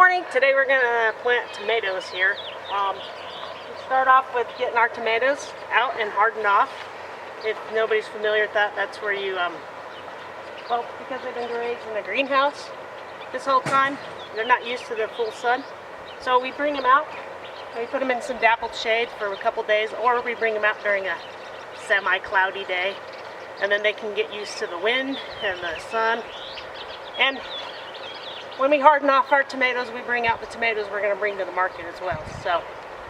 morning. Today we're going to plant tomatoes here. We start off with getting our tomatoes out and hardened off. If nobody's familiar with that, that's where you, well, because they've been raised in a greenhouse this whole time, they're not used to the full sun. So we bring them out and we put them in some dappled shade for a couple days, or we bring them out during a semi-cloudy day, and then they can get used to the wind and the sun. And when we harden off our tomatoes, we bring out the tomatoes we're going to bring to the market as well. So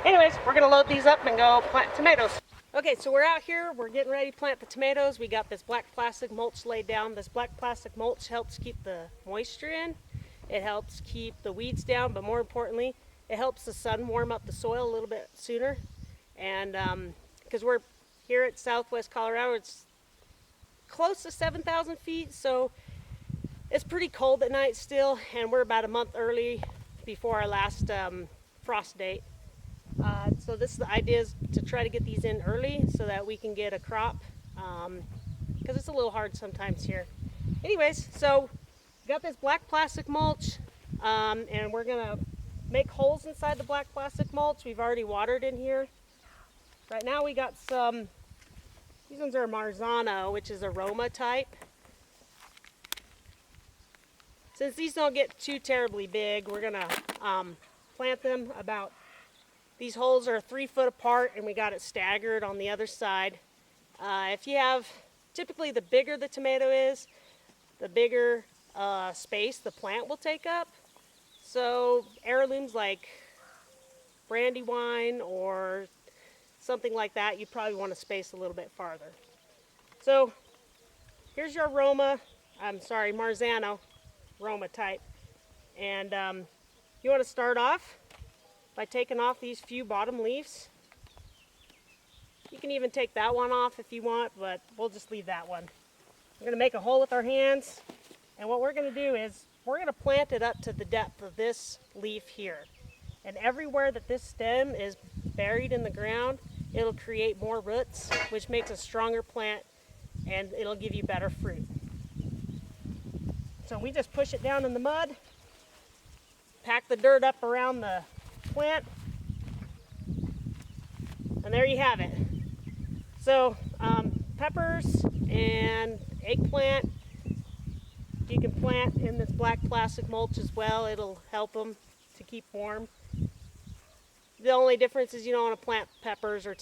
anyways, we're going to load these up and go plant tomatoes. Okay, so we're out here, we're getting ready to plant the tomatoes. We got this black plastic mulch laid down. This black plastic mulch helps keep the moisture in. It helps keep the weeds down, but more importantly, it helps the sun warm up the soil a little bit sooner. And because we're here at Southwest Colorado, it's close to 7,000 feet, so it's pretty cold at night still, and we're about a month early before our last frost date. So the idea is to try to get these in early so that we can get a crop, because it's a little hard sometimes here. Anyways, so we got this black plastic mulch, and we're gonna make holes inside the black plastic mulch. We've already watered in here. Right now we got some, these ones are Marzano, which is a Roma type. Since these don't get too terribly big, we're gonna plant them about, these holes are 3 foot apart, and we got it staggered on the other side. If you have, typically the bigger the tomato is, the bigger space the plant will take up. So heirlooms like Brandywine or something like that, you probably want to space a little bit farther. So here's your Marzano Roma type, and you want to start off by taking off these few bottom leaves. You can even take that one off if you want, but we'll just leave that one. We're going to make a hole with our hands, and what we're going to do is we're going to plant it up to the depth of this leaf here, and everywhere that this stem is buried in the ground, it'll create more roots, which makes a stronger plant, and it'll give you better fruit. So we just push it down in the mud, pack the dirt up around the plant, and there you have it. So peppers and eggplant, you can plant in this black plastic mulch as well. It'll help them to keep warm. The only difference is you don't want to plant peppers or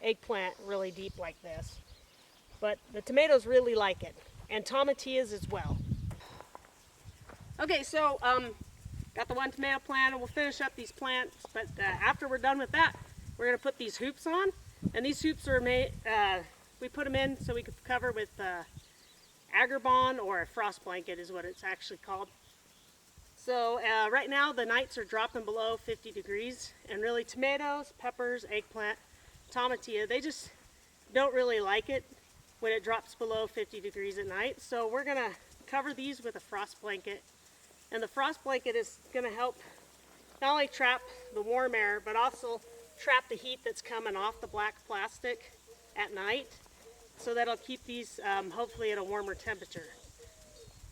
eggplant really deep like this. But the tomatoes really like it, and tomatillas as well. Okay, so got the one tomato plant, and we'll finish up these plants, but after we're done with that, we're going to put these hoops on, and these hoops are made, we put them in so we could cover with agribon, or a frost blanket is what it's actually called. So right now the nights are dropping below 50 degrees, and really tomatoes, peppers, eggplant, tomatilla, they just don't really like it when it drops below 50 degrees at night. So we're going to cover these with a frost blanket. And the frost blanket is going to help not only trap the warm air, but also trap the heat that's coming off the black plastic at night. So that'll keep these hopefully at a warmer temperature.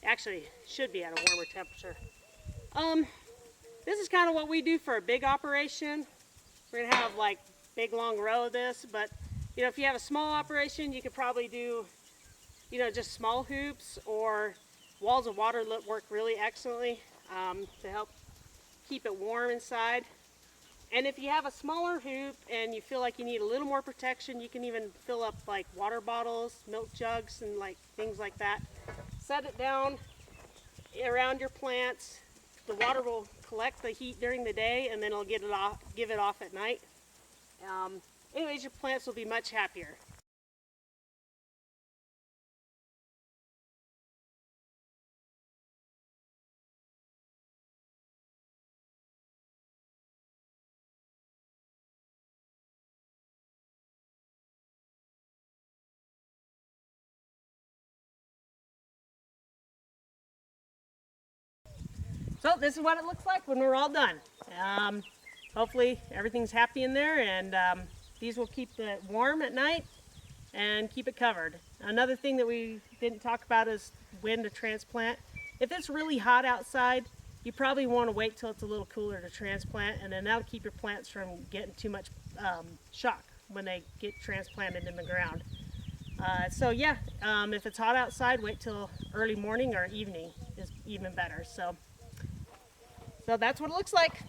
Actually, should be at a warmer temperature. This is kind of what we do for a big operation. We're going to have like big long row of this, but you know, if you have a small operation, you could probably do, you know, just small hoops, or walls of water work really excellently to help keep it warm inside. And if you have a smaller hoop and you feel like you need a little more protection, you can even fill up like water bottles, milk jugs, and like things like that. Set it down around your plants. The water will collect the heat during the day, and then it'll give it off at night. Anyways, your plants will be much happier. So this is what it looks like when we're all done. Hopefully everything's happy in there, and these will keep it warm at night and keep it covered. Another thing that we didn't talk about is when to transplant. If it's really hot outside, you probably want to wait till it's a little cooler to transplant, and then that'll keep your plants from getting too much shock when they get transplanted in the ground. So yeah, if it's hot outside, wait till early morning or evening is even better. So that's what it looks like.